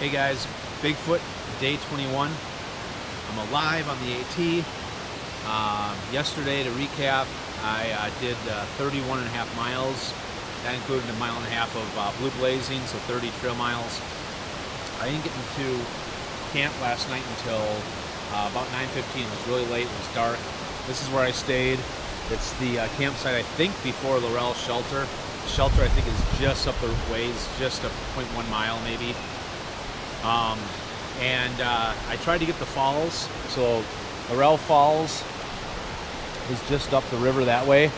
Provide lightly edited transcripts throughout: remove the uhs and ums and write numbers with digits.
Hey guys, Bigfoot, day 21. I'm alive on the AT. Yesterday, to recap, I did 31.5 miles. That included a mile and a half of blue blazing, so 30 trail miles. I didn't get into camp last night until about 9:15. It was really late, it was dark. This is where I stayed. It's the campsite, I think, before Laurel shelter. The shelter, I think, is just up the way. It's just a 0.1 mile, maybe. I tried to get the falls. So Laurel Falls is just up the river that way.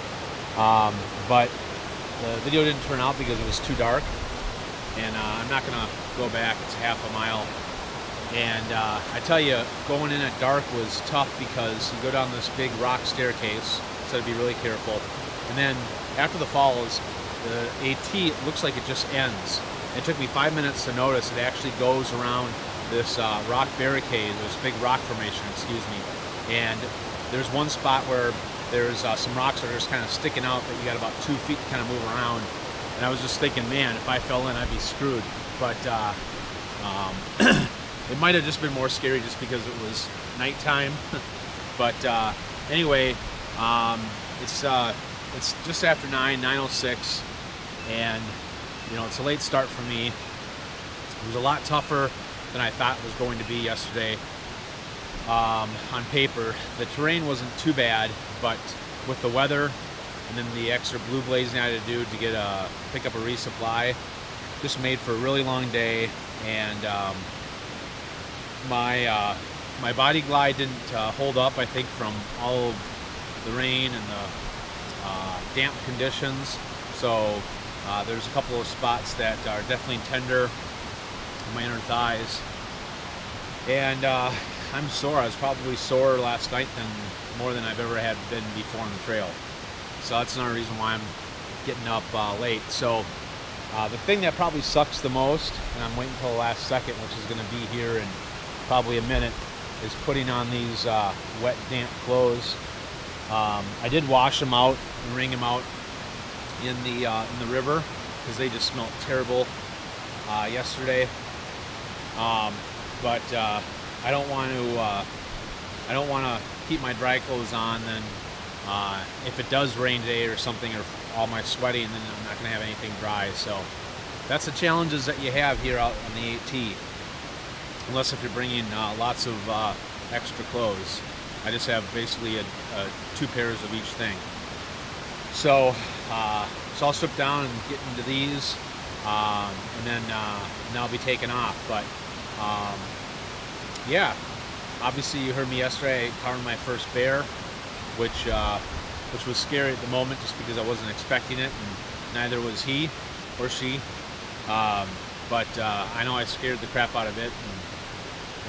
But the video didn't turn out because it was too dark. And I'm not going to go back. It's half a mile. And I tell you, going in at dark was tough because you go down this big rock staircase, so I'd be really careful. And then after the falls, the AT looks like it just ends. It took me 5 minutes to notice it actually goes around this rock barricade, this big rock formation, excuse me. And there's one spot where there's some rocks that are just kind of sticking out, but you got about 2 feet to kind of move around. And I was just thinking, man, if I fell in, I'd be screwed. But it might have just been more scary just because it was nighttime. But anyway, it's just after 9:06, and you know, it's a late start for me. It was a lot tougher than I thought it was going to be yesterday. On paper, the terrain wasn't too bad, but with the weather and then the extra blue blazing I had to do to get pick up a resupply, just made for a really long day. And my body glide didn't hold up, I think, from all of the rain and the damp conditions. So there's a couple of spots that are definitely tender in my inner thighs. And I'm sore. I was probably sore last night more than I've ever had been before on the trail. So that's another reason why I'm getting up late. So the thing that probably sucks the most, and I'm waiting until the last second, which is going to be here in probably a minute, is putting on these wet, damp clothes. I did wash them out and wring them out in the river because they just smelled terrible yesterday. But I don't want to keep my dry clothes on. Then if it does rain today or something, or all my sweaty, and then I'm not going to have anything dry. So that's the challenges that you have here out on the AT. Unless if you're bringing lots of extra clothes. I just have basically 2 pairs of each thing. So I'll strip down and get into these, and then I'll be taking off. But yeah, obviously you heard me yesterday. I encountered my first bear, which was scary at the moment just because I wasn't expecting it, and neither was he or she. But I know I scared the crap out of it,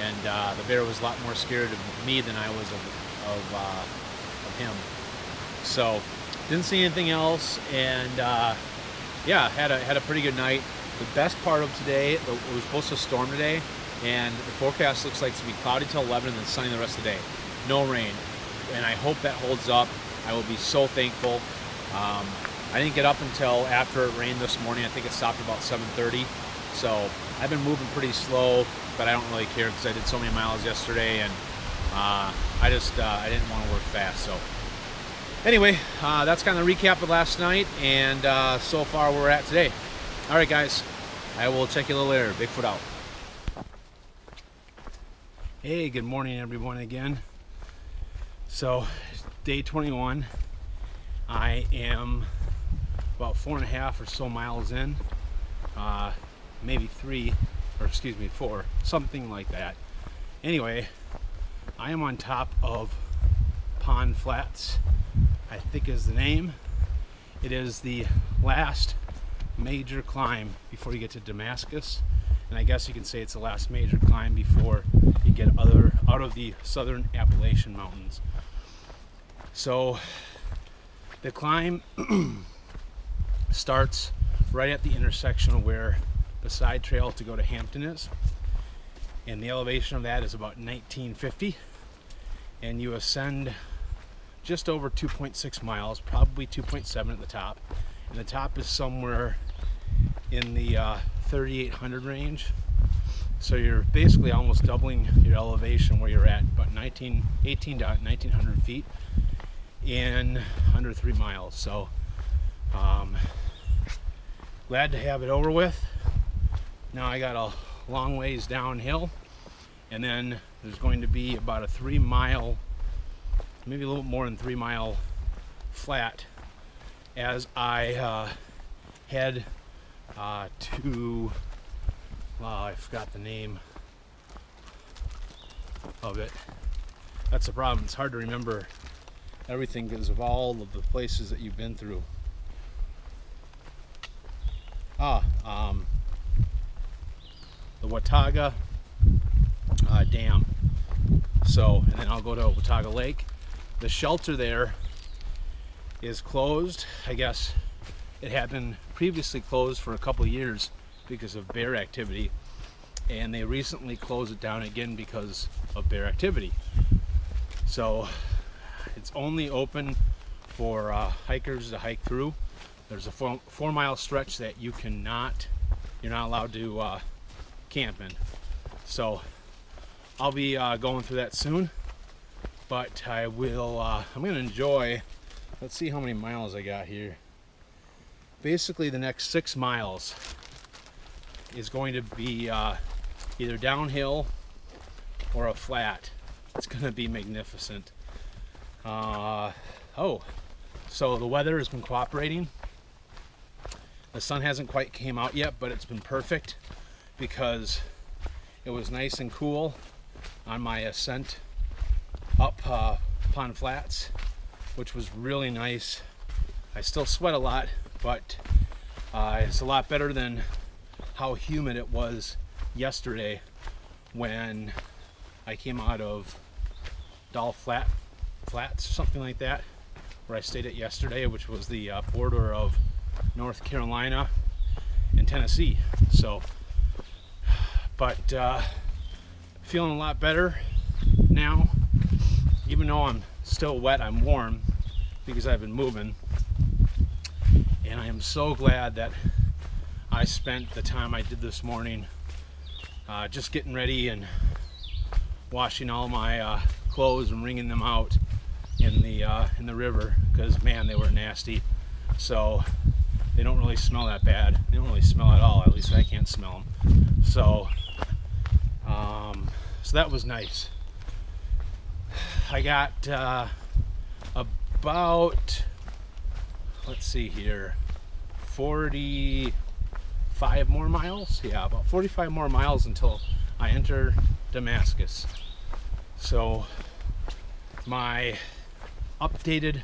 and the bear was a lot more scared of me than I was of him. So didn't see anything else, and yeah, had a pretty good night. The best part of today, it was supposed to storm today, and the forecast looks like it's going to be cloudy till 11 and then sunny the rest of the day. No rain, and I hope that holds up. I will be so thankful. I didn't get up until after it rained this morning. I think it stopped about 7:30. So I've been moving pretty slow, but I don't really care because I did so many miles yesterday, and I didn't want to work fast. So anyway, that's kind of the recap of last night, and so far where we're at today. All right, guys, I will check you a little later. Bigfoot out. Hey, good morning, everyone, again. So day 21. I am about 4.5 or so miles in. Maybe 3, or excuse me, 4, something like that. Anyway, I am on top of Pond Flats, I think is the name. It is the last major climb before you get to Damascus, and I guess you can say it's the last major climb before you get out of the southern Appalachian Mountains. So the climb starts right at the intersection where the side trail to go to Hampton is, and the elevation of that is about 1950, and you ascend just over 2.6 miles, probably 2.7 at the top, and the top is somewhere in the 3,800 range, So you're basically almost doubling your elevation where you're at, about 18 to 1900 feet in under 3 miles. So glad to have it over with. Now I got a long ways downhill, and then there's going to be about a 3 mile, maybe a little more than 3 mile flat as I head to, I forgot the name of it. That's the problem. It's hard to remember everything because of all of the places that you've been through. The Watauga Dam. So, and then I'll go to Watauga Lake. The shelter there is closed. I guess it had been previously closed for a couple of years because of bear activity, and they recently closed it down again because of bear activity. So it's only open for hikers to hike through. There's a 4 mile stretch that you're not allowed to camp in. So I'll be going through that soon, but I will, I'm gonna enjoy, let's see how many miles I got here. Basically the next 6 miles is going to be either downhill or a flat. It's gonna be magnificent. So the weather has been cooperating. The sun hasn't quite came out yet, but it's been perfect because it was nice and cool on my ascent up Pond Flats, which was really nice. I still sweat a lot, but it's a lot better than how humid it was yesterday when I came out of Doll Flats, something like that, where I stayed at yesterday, which was the border of North Carolina and Tennessee. So, but feeling a lot better now. Even though I'm still wet, I'm warm because I've been moving. And I am so glad that I spent the time I did this morning just getting ready and washing all my clothes and wringing them out in the river, because man, they were nasty. So they don't really smell that bad. They don't really smell at all. At least I can't smell them. So so that was nice. I got about, let's see here, 45 more miles. Yeah, about 45 more miles until I enter Damascus. So my updated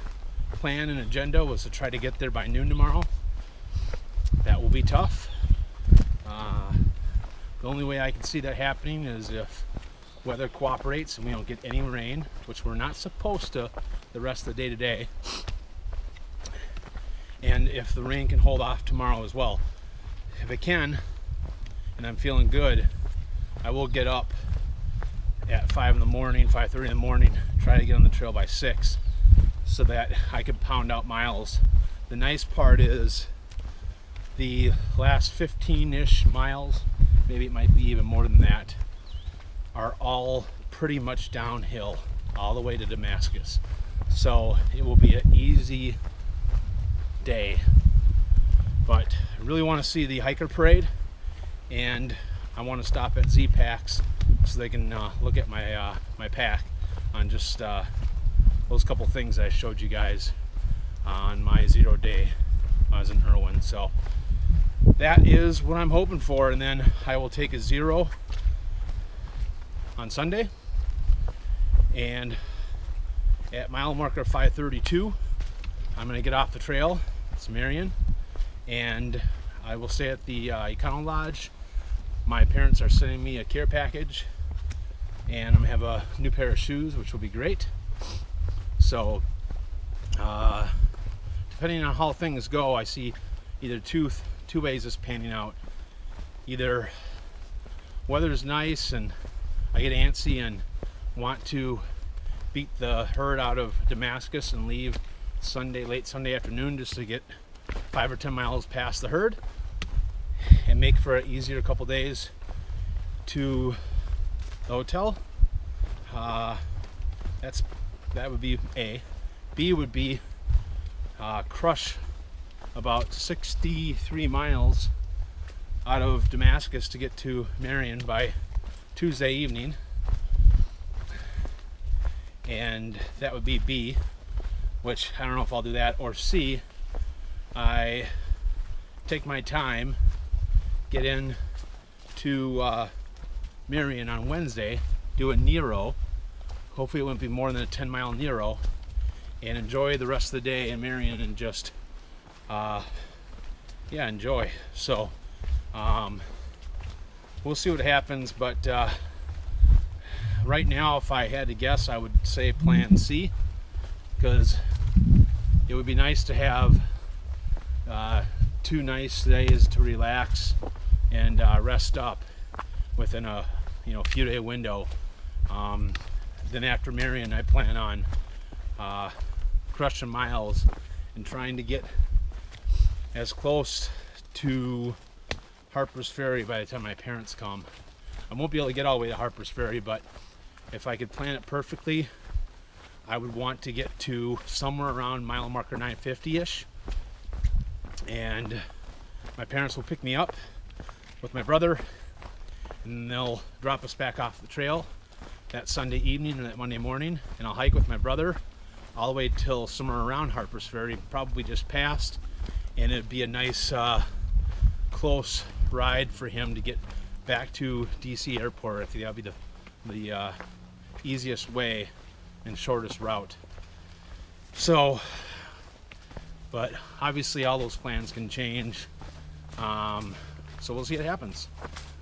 plan and agenda was to try to get there by noon tomorrow. That will be tough. The only way I can see that happening is if weather cooperates and we don't get any rain, which we're not supposed to the rest of the day today, and if the rain can hold off tomorrow as well. If it can, and I'm feeling good, I will get up at 5 in the morning, 5:30 in the morning, try to get on the trail by 6 so that I can pound out miles. The nice part is the last 15-ish miles, maybe it might be even more than that, are all pretty much downhill all the way to Damascus. So it will be an easy day. But I really want to see the hiker parade, and I want to stop at Z-Packs so they can look at my my pack on just those couple things I showed you guys on my 0 day I was in Irwin. So that is what I'm hoping for, and then I will take a 0 on Sunday, and at mile marker 532 I'm going to get off the trail. It's Marion, and I will stay at the Econo Lodge. My parents are sending me a care package, and I'm going to have a new pair of shoes, which will be great. So depending on how things go, I see either two ways this panning out. Either weather's nice and I get antsy and want to beat the herd out of Damascus and leave late Sunday afternoon just to get 5 or 10 miles past the herd and make for an easier couple days. to the hotel. That would be A. B would be crush about 63 miles out of Damascus to get to Marion by Tuesday evening, and that would be B, which I don't know if I'll do that. Or C, I take my time, get in to Marion on Wednesday, do a Nero, hopefully it won't be more than a 10-mile Nero, and enjoy the rest of the day in Marion and just yeah, enjoy. So we'll see what happens, but right now, if I had to guess, I would say plan C, because it would be nice to have 2 nice days to relax and rest up within a few day window. Then after Marion, I plan on crushing miles and trying to get as close to Harper's Ferry by the time my parents come. I won't be able to get all the way to Harper's Ferry, but if I could plan it perfectly, I would want to get to somewhere around mile marker 950-ish, and my parents will pick me up with my brother, and they'll drop us back off the trail that Sunday evening and that Monday morning, and I'll hike with my brother all the way till somewhere around Harper's Ferry, probably just past, and it'd be a nice close ride for him to get back to DC Airport. I think that'll be the easiest way and shortest route. So, but obviously all those plans can change, so we'll see what happens.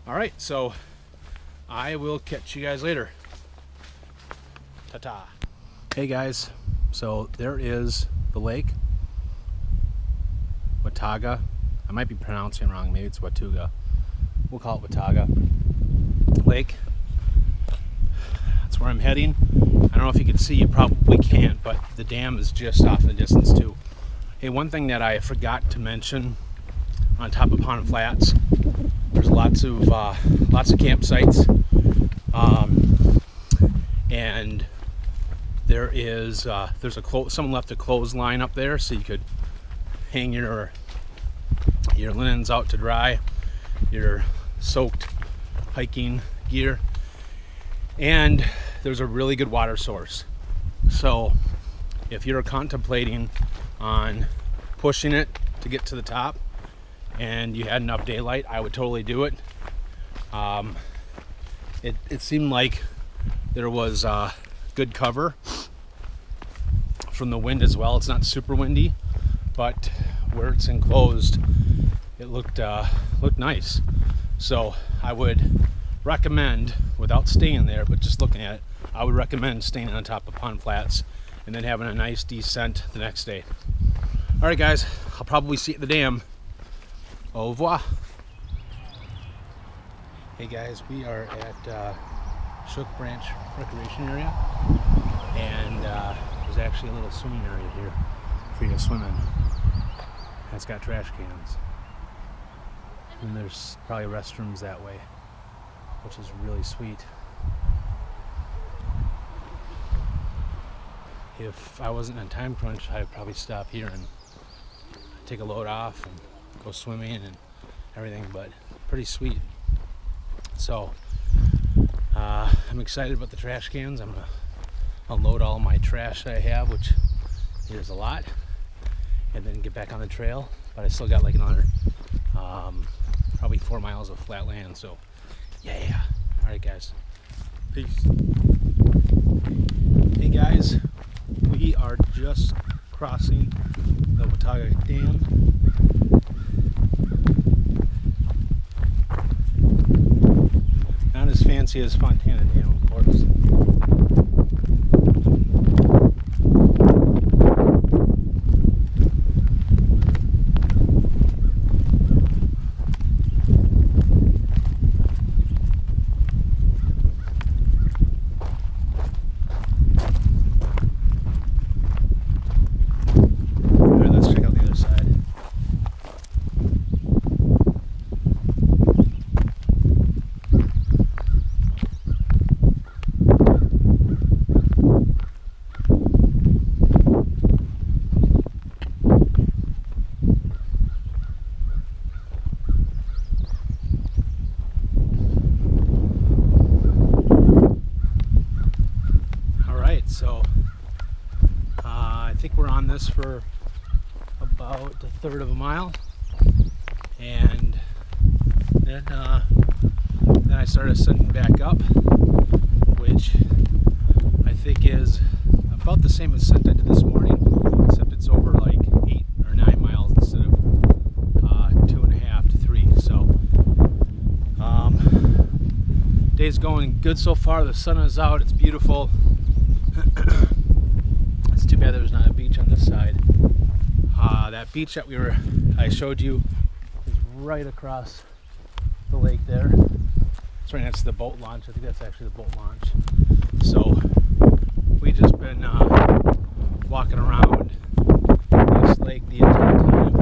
All right, so I will catch you guys later. Ta-ta. Hey guys, so there is the lake, Watauga. I might be pronouncing it wrong, maybe it's Watauga. We'll call it Watauga Lake. That's where I'm heading. I don't know if you can see, you probably can't, but the dam is just off in the distance too. Hey, one thing that I forgot to mention on top of Pond Flats, there's lots of campsites, and there's someone left a clothesline up there, so you could hang your linens out to dry, your soaked hiking gear, and there's a really good water source. So if you're contemplating on pushing it to get to the top and you had enough daylight, I would totally do it. It seemed like there was good cover from the wind as well. It's not super windy, but where it's enclosed, it looked nice. So I would recommend, without staying there, but just looking at it, I would recommend staying on top of Pond Flats and then having a nice descent the next day. All right, guys, I'll probably see you at the dam. Au revoir. Hey guys, we are at Shook Branch Recreation Area, and there's actually a little swimming area here for you to swim in. And it's got trash cans, and there's probably restrooms that way, which is really sweet. If I wasn't on time crunch, I'd probably stop here and take a load off and go swimming and everything, but pretty sweet. So I'm excited about the trash cans. I'm gonna unload all my trash that I have, which is a lot, and then get back on the trail. But I still got like another probably 4 miles of flat land, so yeah. All right, guys, peace. Hey guys, we are just crossing the Watauga Dam. Not as fancy as Fontana Dam, of course. think we're on this for about a third of a mile, and then I started ascending back up, which I think is about the same ascent I did this morning, except it's over like 8 or 9 miles instead of 2.5 to 3. So day's going good so far. The sun is out. It's beautiful. It's too bad there's not a beach on this side. That beach that I showed you is right across the lake there. It's right next to the boat launch. I think that's actually the boat launch. So we've just been walking around this lake the entire time.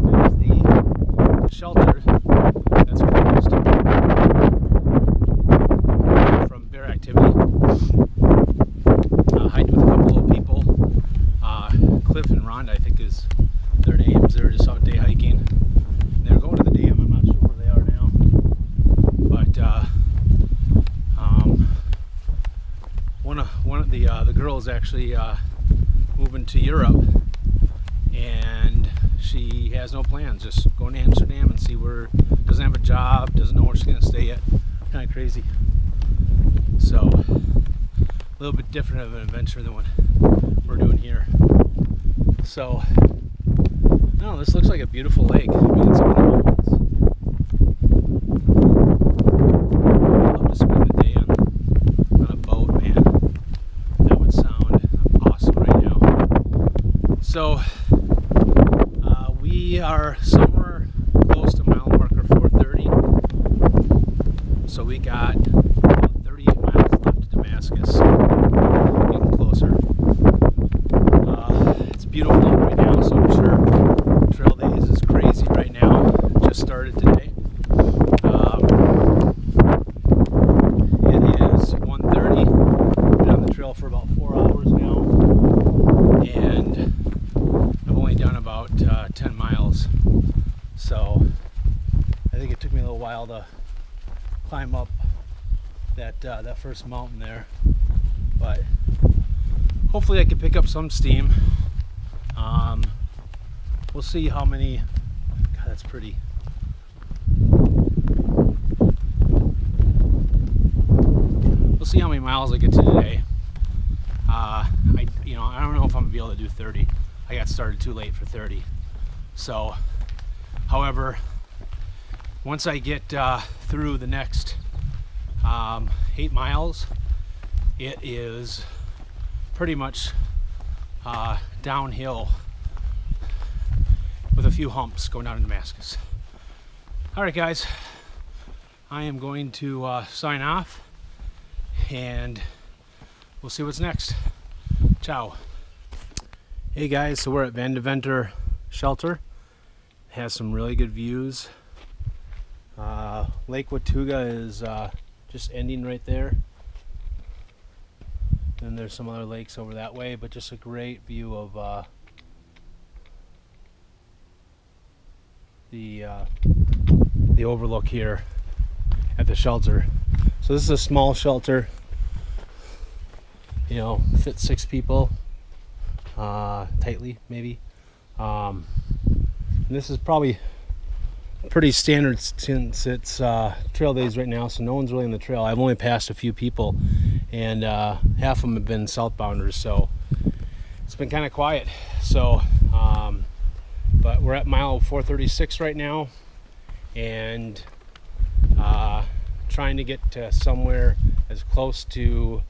There's the shelter that's closed from bear activity. Hiked with a couple of people. Cliff and Rhonda, I think, is their names. They're just out day hiking. They're going to the dam. I'm not sure where they are now, but one of the girls actually moving to Europe, and she has no plans. Just going to Amsterdam and see where. Doesn't have a job. Doesn't know where she's going to stay yet. Kind of crazy. So a little bit different of an adventure than what we're doing here. So, no, this looks like a beautiful lake. I mean, it's up in the mountains. I'd love to spend the day on a boat, man. That would sound awesome right now. So, we are somewhere close to mile marker 430. So we got about 38 miles left to Damascus. Getting closer. It's beautiful out right now, so I'm sure trail days is crazy right now. Just started today. It is 1:30. Been on the trail for about 4 hours now, and I've only done about 10 miles. So I think it took me a little while to climb up that first mountain there, but hopefully I can pick up some steam. We'll see how many. God, that's pretty. We'll see how many miles I get to today. I don't know if I'm gonna be able to do 30. I got started too late for 30. So, however, once I get through the next 8 miles, it is pretty much downhill with a few humps going down to Damascus. Alright guys, I am going to sign off, and we'll see what's next. Ciao. Hey guys, so we're at Van Deventer Shelter. It has some really good views. Lake Watauga is just ending right there. Then there's some other lakes over that way, but just a great view of the overlook here at the shelter. So this is a small shelter, fits 6 people tightly maybe. And this is probably pretty standard since it's trail days right now, so no one's really on the trail. I've only passed a few people, and half of them have been southbounders, so it's been kind of quiet. So but we're at mile 436 right now, and trying to get to somewhere as close to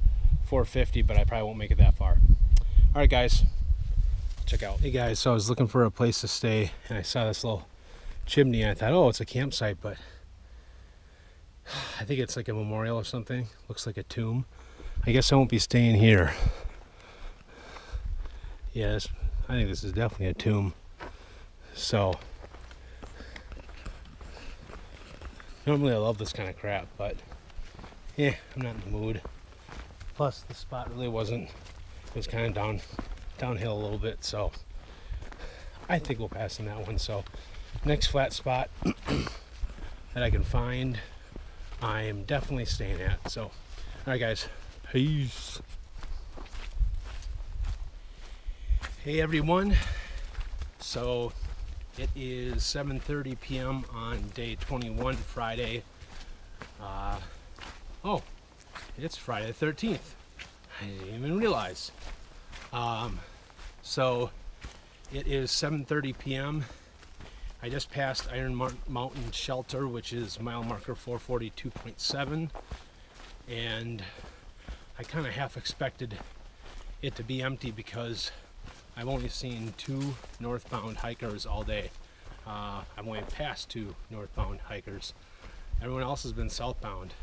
450, but I probably won't make it that far. All right guys, check out. Hey guys, so I was looking for a place to stay, and I saw this little chimney, and I thought, oh, it's a campsite, but I think it's like a memorial or something. Looks like a tomb. I guess I won't be staying here. Yes, I think this is definitely a tomb. So normally I love this kind of crap, but yeah, I'm not in the mood. Plus the spot really wasn't, it was kind of downhill a little bit, so I think we'll pass on that one. So next flat spot that I can find, I am definitely staying at. So, all right guys, peace. Hey everyone, so it is 7:30 p.m. on day 21, Friday. Oh, it's Friday the 13th. I didn't even realize. So it is 7:30 p.m. I just passed Iron Mountain Shelter, which is mile marker 442.7, and I kind of half expected it to be empty because I've only seen 2 northbound hikers all day. I've only passed 2 northbound hikers. Everyone else has been southbound.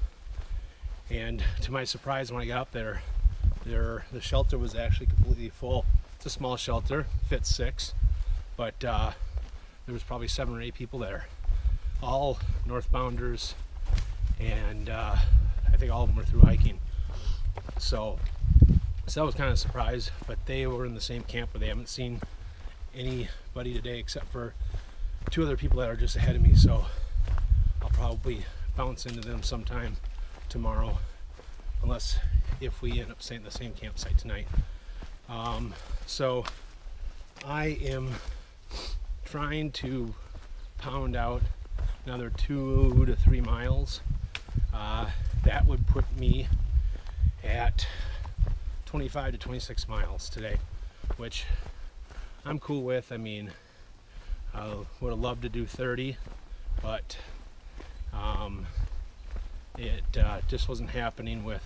And to my surprise, when I got up there, the shelter was actually completely full. It's a small shelter, fits 6, but there was probably 7 or 8 people there, all northbounders, and I think all of them were through hiking. So that was kind of a surprise, but they were in the same camp where they haven't seen anybody today except for 2 other people that are just ahead of me, so I'll probably bounce into them sometime tomorrow, unless if we end up staying at the same campsite tonight. So I am trying to pound out another 2 to 3 miles. That would put me at 25 to 26 miles today, which I'm cool with. I mean, I would have loved to do 30, but it just wasn't happening with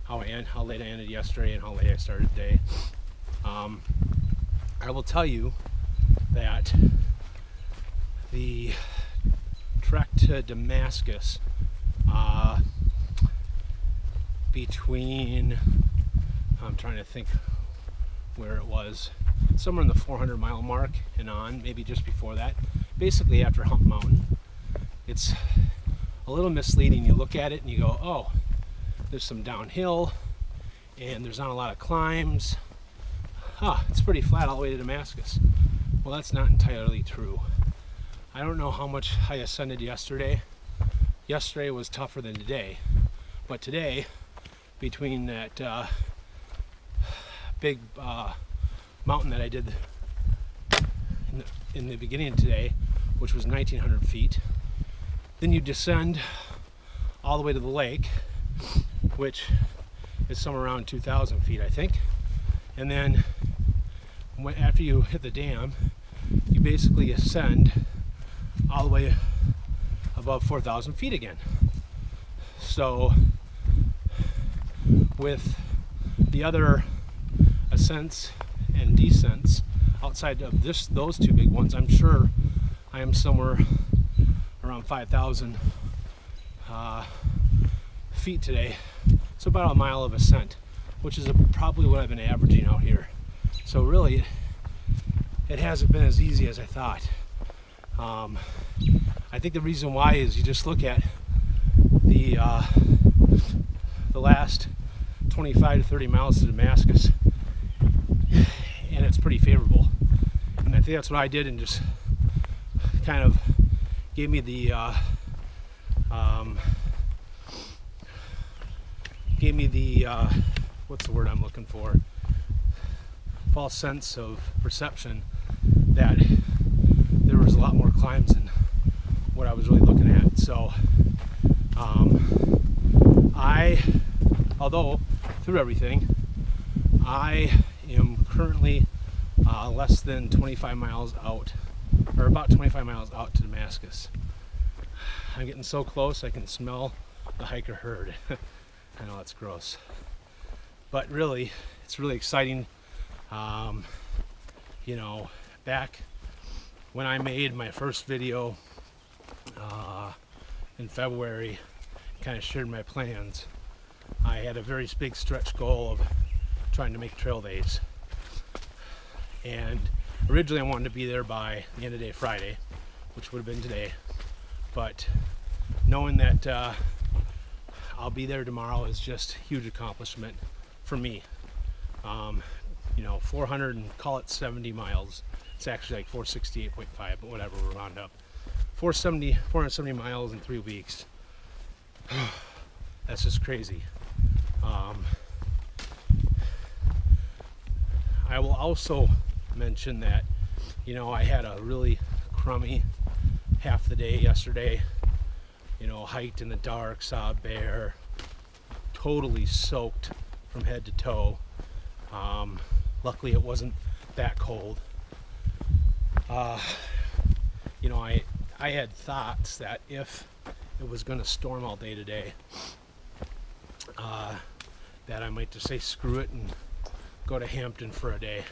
how late I ended yesterday and how late I started today. I will tell you that the trek to Damascus between, I'm trying to think where it was, somewhere in the 400 mile mark and on, maybe just before that, basically after Hump Mountain. It's a little misleading. You look at it and you go, oh, there's some downhill and there's not a lot of climbs. It's pretty flat all the way to Damascus. Well, that's not entirely true. I don't know how much I ascended yesterday. Yesterday was tougher than today, but today, between that big mountain that I did in the beginning of today, which was 1,900 feet, then you descend all the way to the lake, which is somewhere around 2,000 feet, I think. And then after you hit the dam, you basically ascend all the way above 4,000 feet again. So with the other ascents and descents outside of those 2 big ones, I'm sure I am somewhere around 5,000 feet today. So about a mile of ascent, which is probably what I've been averaging out here. So really, it hasn't been as easy as I thought. I think the reason why is you just look at the last 25 to 30 miles to Damascus, and it's pretty favorable. And I think that's what I did, and just kind of gave me the what's the word I'm looking for? False sense of perception that there was a lot more climbs than what I was really looking at. So although through everything, I am currently less than 25 miles out, or about 25 miles out to Damascus. I'm getting so close I can smell the hiker herd. I know that's gross, but really, it's really exciting. You know, back when I made my first video in February, kind of shared my plans, I had a very big stretch goal of trying to make trail days. And originally I wanted to be there by the end of day Friday, which would have been today. But knowing that I'll be there tomorrow is just a huge accomplishment for me. You know, 400 and call it 70 miles. It's actually like 468.5, but whatever, we'll round up. 470 miles in 3 weeks. That's just crazy. I will also mention that, you know, I had a really crummy half the day yesterday. You know, hiked in the dark, saw a bear, totally soaked from head to toe. Luckily it wasn't that cold. You know, I had thoughts that if it was going to storm all day today, that I might just say screw it and go to Hampton for a day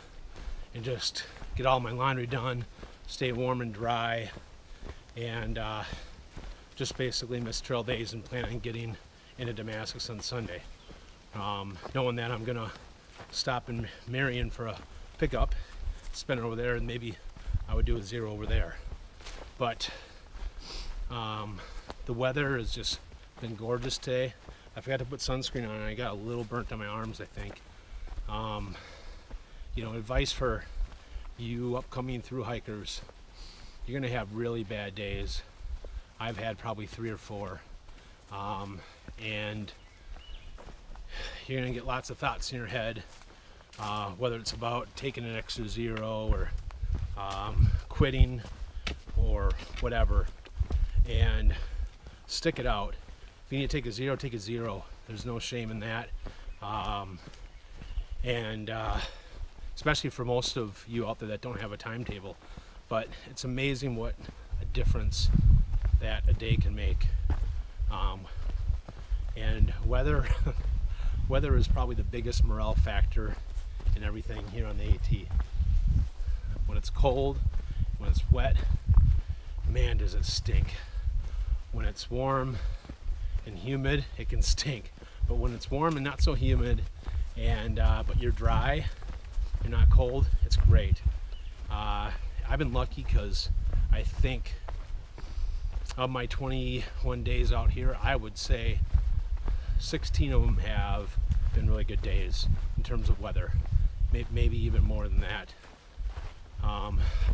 and just get all my laundry done, stay warm and dry, and just basically miss trail days and plan on getting into Damascus on Sunday. Knowing that I'm gonna stop in Marion for a pickup, spend it over there, and maybe I would do a 0 over there. But the weather has just been gorgeous today. I forgot to put sunscreen on and I got a little burnt on my arms, I think. You know, advice for you upcoming through hikers: you're gonna have really bad days. I've had probably 3 or 4, and you're gonna get lots of thoughts in your head, whether it's about taking an extra 0 or quitting or whatever, and stick it out. If you need to take a 0, take a 0. There's no shame in that, and especially for most of you out there that don't have a timetable. But it's amazing what a difference that a day can make. And weather weather is probably the biggest morale factor in everything here on the AT. When it's cold, when it's wet, man, does it stink. When it's warm and humid, it can stink. But when it's warm and not so humid, and but you're dry, you're not cold, it's great. I've been lucky because I think of my 21 days out here, I would say 16 of them have been really good days in terms of weather. Maybe even more than that.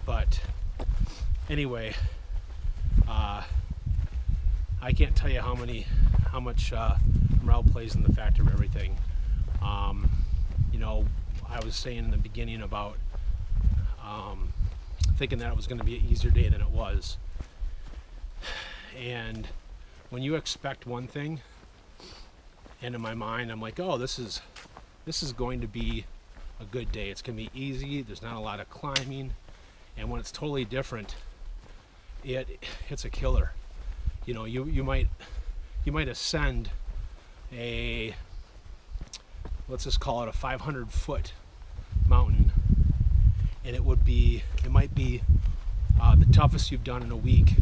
But anyway, I can't tell you how much morale plays in the factor of everything. You know, I was saying in the beginning about thinking that it was going to be an easier day than it was. And when you expect one thing, and in my mind I'm like, oh, this is going to be a good day. It's going to be easy. There's not a lot of climbing. And when it's totally different, it's a killer. You know, you might ascend a, let's just call it a 500-foot mountain, and it might be the toughest you've done in a week,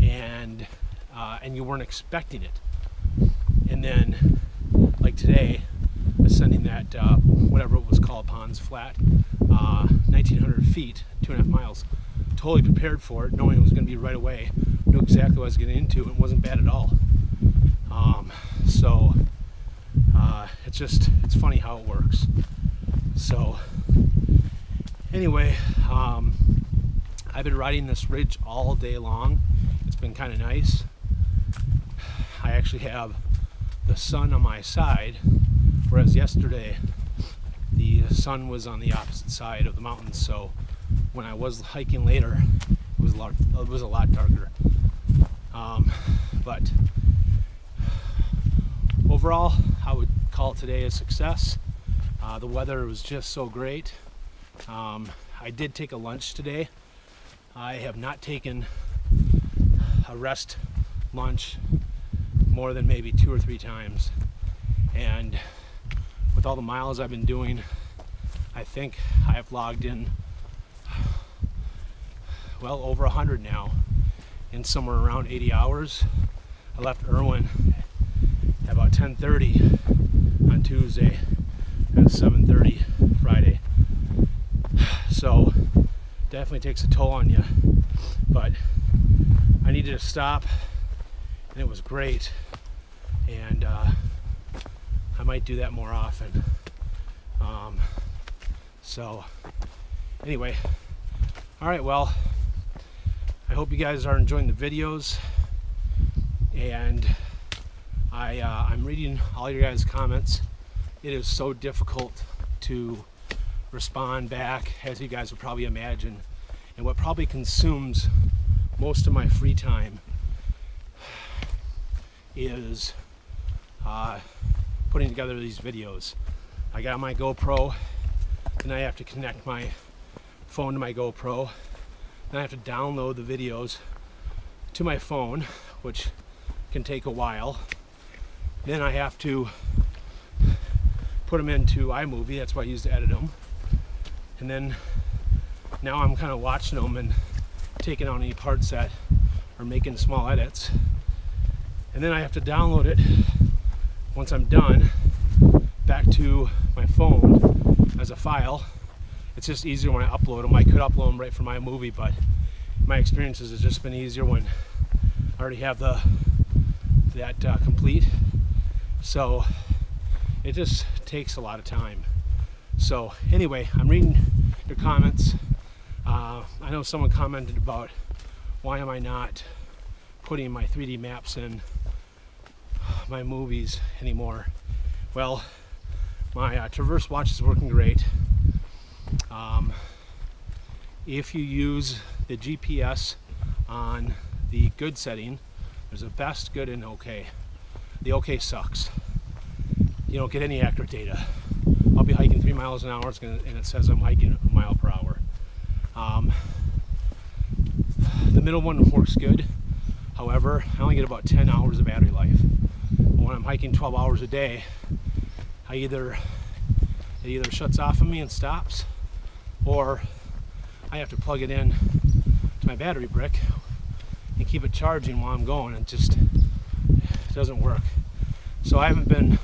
and you weren't expecting it. And then, like today, ascending that whatever it was called, Ponds Flat, 1,900 feet, 2.5 miles, totally prepared for it, knowing it was going to be right away, knew exactly what I was getting into, and it wasn't bad at all. So it's funny how it works. So anyway, I've been riding this ridge all day long. It's been kind of nice. I actually have the sun on my side, whereas yesterday the sun was on the opposite side of the mountain. So when I was hiking later, it was a lot darker. But overall, I would call today a success. The weather was just so great. I did take a lunch today. I have not taken a rest lunch more than maybe 2 or 3 times. And with all the miles I've been doing, I think I've logged in, well, over 100 now, in somewhere around 80 hours. I left Irwin at about 10:30 on Tuesday and 7:30 Friday. So definitely takes a toll on you, but I needed to stop, and it was great, and I might do that more often. So anyway, all right, well, I hope you guys are enjoying the videos, and I'm reading all your guys' comments. It is so difficult to respond back, as you guys would probably imagine. And what probably consumes most of my free time is putting together these videos. I got my GoPro, and I have to connect my phone to my GoPro. Then I have to download the videos to my phone, which can take a while. Then I have to put them into iMovie, that's what I use to edit them. And then now I'm kind of watching them and taking out any parts that are making small edits. And then I have to download it once I'm done back to my phone as a file. It's just easier when I upload them. I could upload them right from iMovie, but my experiences has just been easier when I already have that complete. So it just takes a lot of time. So anyway, I'm reading your comments. I know someone commented about why am I not putting my 3D maps in my movies anymore. Well, my Traverse watch is working great. If you use the GPS on the good setting, there's a best, good, and okay. The okay sucks. You don't get any accurate data. I'll be hiking 3 miles an hour and it says I'm hiking a mile per hour. The middle one works good. However, I only get about 10 hours of battery life. When I'm hiking 12 hours a day, it either shuts off on me and stops, or I have to plug it in to my battery brick and keep it charging while I'm going. It just doesn't work. So I haven't been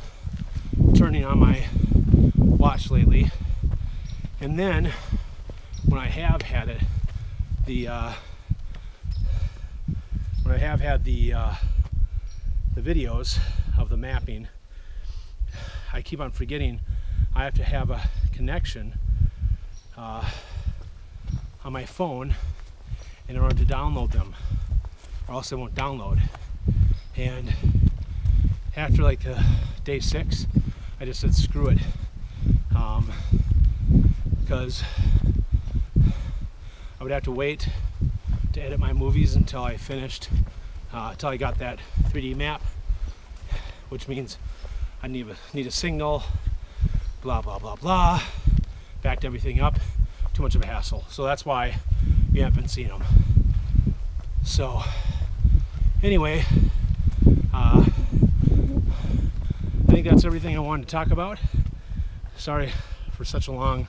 turning on my watch lately. And then when I have had it, the videos of the mapping, I keep on forgetting I have to have a connection on my phone in order to download them, or else it won't download. And after like day 6, I just said screw it, because I would have to wait to edit my movies until I finished, until I got that 3D map, which means I need a signal, blah blah blah blah, backed everything up, too much of a hassle. So that's why you haven't been seeing them. So anyway, I think that's everything I wanted to talk about. Sorry for such a long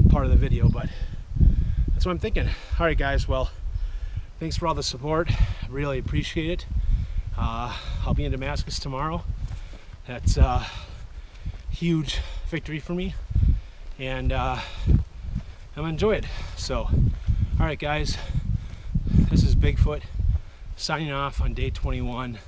part of the video, but that's what I'm thinking. All right guys, well, thanks for all the support. I really appreciate it. I'll be in Damascus tomorrow. That's a huge victory for me, and I'm gonna enjoy it. So, all right guys, this is Bigfoot signing off on day 21.